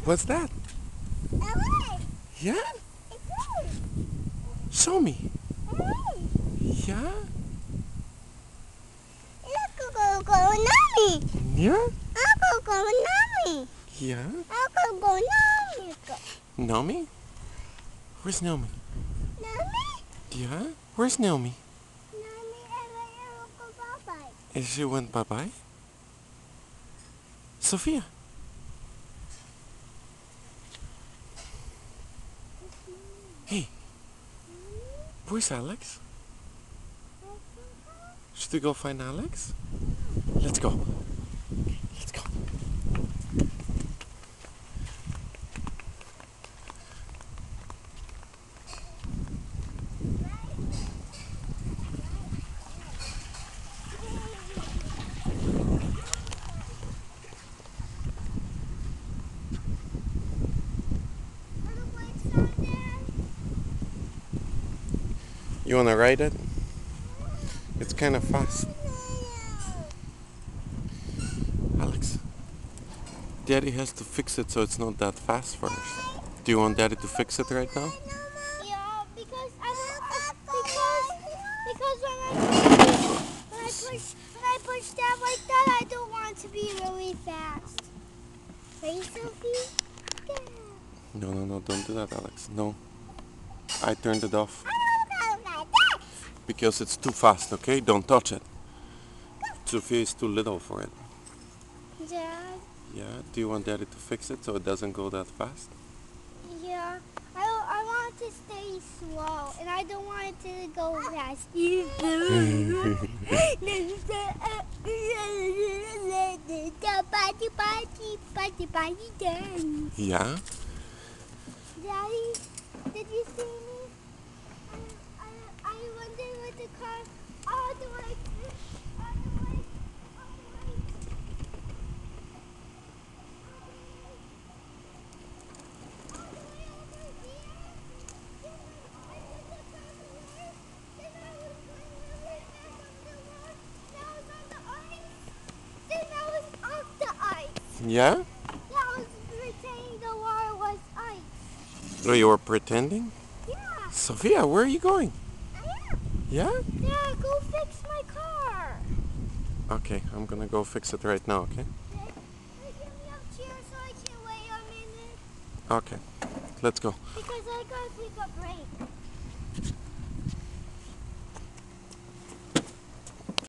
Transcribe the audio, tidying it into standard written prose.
What's that? Yeah? Show me. Yeah? Yeah? Yeah? Naomi? Where's Naomi? Yeah? Where's Naomi? Is she went bye-bye? Sophia? Hey, where's Alex? Should we go find Alex? Let's go. Let's go. You wanna ride it? It's kind of fast. Alex, Daddy has to fix it so it's not that fast first. Do you want Daddy to fix it right now? Yeah, because when I push that like that, I don't want it to be really fast. Right, Sophie? Yeah. No, don't do that, Alex. No. I turned it off. Because it's too fast, okay? Don't touch it. Sophia is too little for it. Dad? Yeah? Do you want Daddy to fix it so it doesn't go that fast? Yeah. I want it to stay slow, and I don't want it to go fast either. Yeah? Daddy, did you see me? I went in with the car all the way all the way. Yeah? Yeah, I was pretending the water was ice. Oh, you were pretending? Yeah. Sophia, where are you going? Yeah? Yeah, go fix my car. Okay, I'm gonna go fix it right now, okay? Give me a chair so I can wait a minute. Okay, let's go. Because I gotta take a break.